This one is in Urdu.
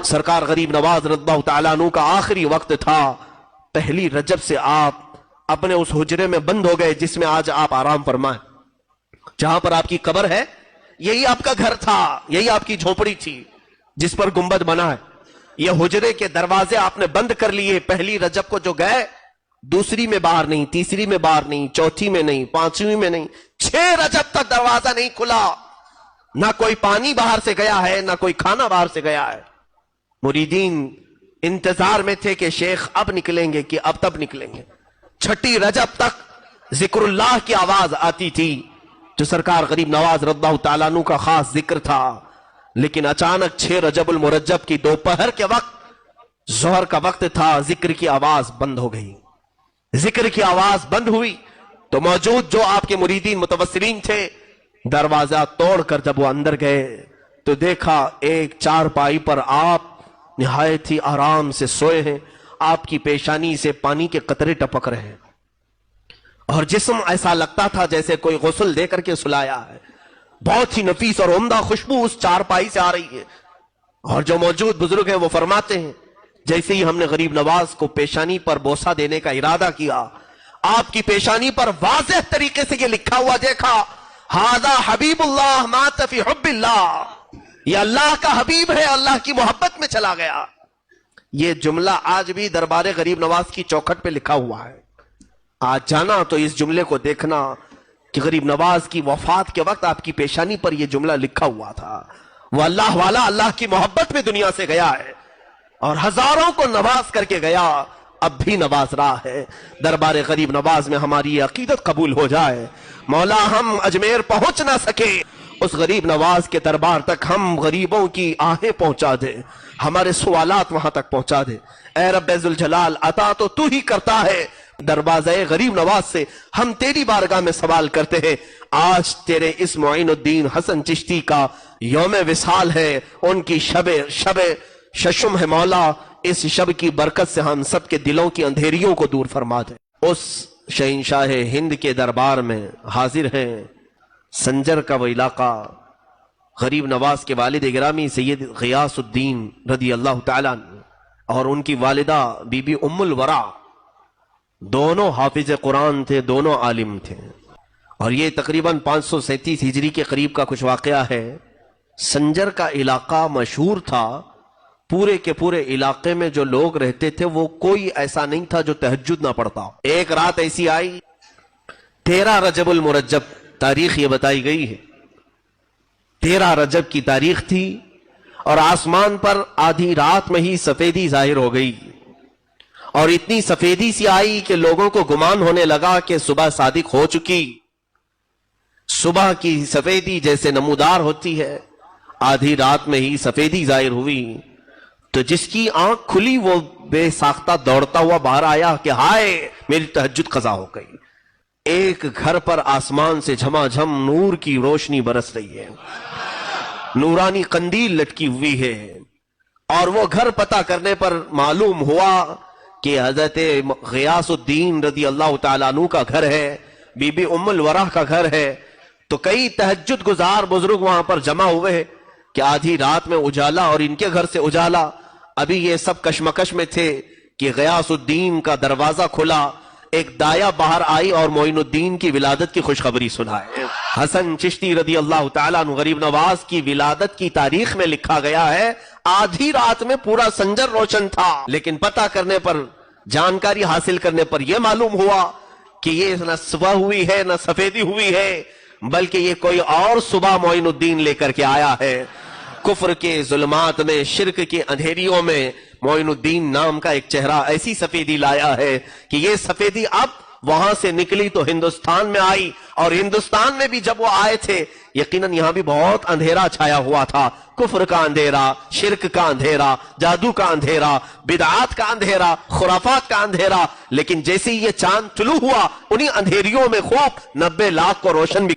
سرکار غریب نواز رضی اللہ تعالیٰ عنہ کا آخری وقت تھا، پہلی رجب سے آپ اپنے اس حجرے میں بند ہو گئے جس میں آج آپ آرام فرمائیں، جہاں پر آپ کی قبر ہے۔ یہی آپ کا گھر تھا، یہی آپ کی جھونپڑی تھی جس پر گنبد بنا ہے۔ یہ حجرے کے دروازے آپ نے بند کر لیے۔ پہلی رجب کو جو گئے، دوسری میں باہر نہیں، تیسری میں باہر نہیں، چوتھی میں نہیں، پانچویں میں نہیں، 6 رجب تک دروازہ نہیں کھلا۔ نہ کوئی پانی باہر سے گیا ہے، نہ کوئی کھانا باہر سے گیا ہے۔ مریدین انتظار میں تھے کہ شیخ اب نکلیں گے کہ اب تب نکلیں گے۔ 6 رجب تک ذکر اللہ کی آواز آتی تھی جو سرکار غریب نواز رضی اللہ تعالیٰ عنہ کا خاص ذکر تھا، لیکن اچانک 6 رجب المرجب کی دوپہر کے وقت، ظہر کا وقت تھا، ذکر کی آواز بند ہو گئی۔ ذکر کی آواز بند ہوئی تو موجود جو آپ کے مریدین متوسلین تھے، دروازہ توڑ کر جب وہ اندر گئے تو دیکھا ایک چارپائی پر آپ نہایت ہی آرام سے سوئے ہیں، آپ کی پیشانی سے پانی کے قطرے ٹپک رہے ہیں، اور جسم ایسا لگتا تھا جیسے کوئی غسل دے کر کے سلایا ہے۔ بہت ہی نفیس اور عمدہ خوشبو اس چارپائی سے آ رہی ہے، اور جو موجود بزرگ ہیں وہ فرماتے ہیں جیسے ہی ہم نے غریب نواز کو پیشانی پر بوسہ دینے کا ارادہ کیا، آپ کی پیشانی پر واضح طریقے سے یہ لکھا ہوا دیکھا، ھذا حبیب اللہ مات فی حب اللہ، یہ اللہ کا حبیب ہے، اللہ کی محبت میں چلا گیا۔ یہ جملہ آج بھی دربار غریب نواز کی چوکھٹ پہ لکھا ہوا ہے۔ آج جانا تو اس جملے کو دیکھنا کہ غریب نواز کی وفات کے وقت آپ کی پیشانی پر یہ جملہ لکھا ہوا تھا، وہ اللہ والا اللہ کی محبت میں دنیا سے گیا ہے اور ہزاروں کو نواز کر کے گیا، اب بھی نواز رہا ہے۔ دربار غریب نواز میں ہماری یہ عقیدت قبول ہو جائے، مولا ہم اجمیر پہنچ نہ سکے، اس غریب نواز کے دربار تک ہم غریبوں کی آہیں پہنچا دے، ہمارے سوالات وہاں تک پہنچا دے۔ اے رب ذوالجلال، عطا تو ہی کرتا ہے، دروازہ غریب نواز سے ہم تیری بارگاہ میں سوال کرتے ہیں۔ آج تیرے اس معین الدین حسن چشتی کا یوم وصال ہے، ان کی شب ششم ہے مولا، اس شب کی برکت سے ہم سب کے دلوں کی اندھیریوں کو دور فرما دے۔ اس شہنشاہ ہند کے دربار میں حاضر ہیں سنجر کا وہ علاقہ، غریب نواز کے والد گرامی سید غیاث الدین رضی اللہ تعالیٰ عنہ اور ان کی والدہ بی بی ام الورا، دونوں حافظ قرآن تھے، دونوں عالم تھے، اور یہ تقریباً 537 ہجری کے قریب کا کچھ واقعہ ہے۔ سنجر کا علاقہ مشہور تھا، پورے کے پورے علاقے میں جو لوگ رہتے تھے وہ کوئی ایسا نہیں تھا جو تہجد نہ پڑھتا۔ ایک رات ایسی آئی، 13 رجب المرجب تاریخ یہ بتائی گئی ہے، 13 رجب کی تاریخ تھی، اور آسمان پر آدھی رات میں ہی سفیدی ظاہر ہو گئی، اور اتنی سفیدی سی آئی کہ لوگوں کو گمان ہونے لگا کہ صبح صادق ہو چکی۔ صبح کی سفیدی جیسے نمودار ہوتی ہے، آدھی رات میں ہی سفیدی ظاہر ہوئی، تو جس کی آنکھ کھلی وہ بے ساختہ دوڑتا ہوا باہر آیا کہ ہائے میری تہجد قضا ہو گئی۔ ایک گھر پر آسمان سے جھما جھم نور کی روشنی برس رہی ہے، نورانی قندیل لٹکی ہوئی ہے، اور وہ گھر پتہ کرنے پر معلوم ہوا کہ حضرت غیاث الدین رضی اللہ تعالیٰ عنہ کا گھر ہے، بی بی ام الورا کا گھر ہے۔ تو کئی تہجد گزار بزرگ وہاں پر جمع ہوئے کہ آدھی رات میں اجالا اور ان کے گھر سے اجالا۔ ابھی یہ سب کشمکش میں تھے کہ غیاث الدین کا دروازہ کھلا، ایک دایا باہر آئی اور معین الدین کی ولادت کی خوشخبری سنائے۔ حسن چشتی رضی اللہ تعالیٰ عنہ غریب نواز کی ولادت کی تاریخ میں لکھا گیا ہے آدھی رات میں پورا سنجر روشن تھا، لیکن پتہ کرنے پر، جانکاری حاصل کرنے پر یہ معلوم ہوا کہ یہ نہ صبح ہوئی ہے نہ سفیدی ہوئی ہے، بلکہ یہ کوئی اور صبح معین الدین لے کر کے آیا ہے۔ کفر کے ظلمات میں، شرک کے اندھیریوں میں معین الدین نام کا ایک چہرہ ایسی سفیدی لایا ہے کہ یہ سفیدی اب وہاں سے نکلی تو ہندوستان میں آئی، اور ہندوستان میں بھی جب وہ آئے تھے یقیناً یہاں بھی بہت اندھیرا چھایا ہوا تھا، کفر کا اندھیرا، شرک کا اندھیرا، جادو کا اندھیرا، بدعات کا اندھیرا، خرافات کا اندھیرا، لیکن جیسے ہی یہ چاند طلوع ہوا انہی اندھیریوں میں خوب 90 لاکھ کو روشن بھی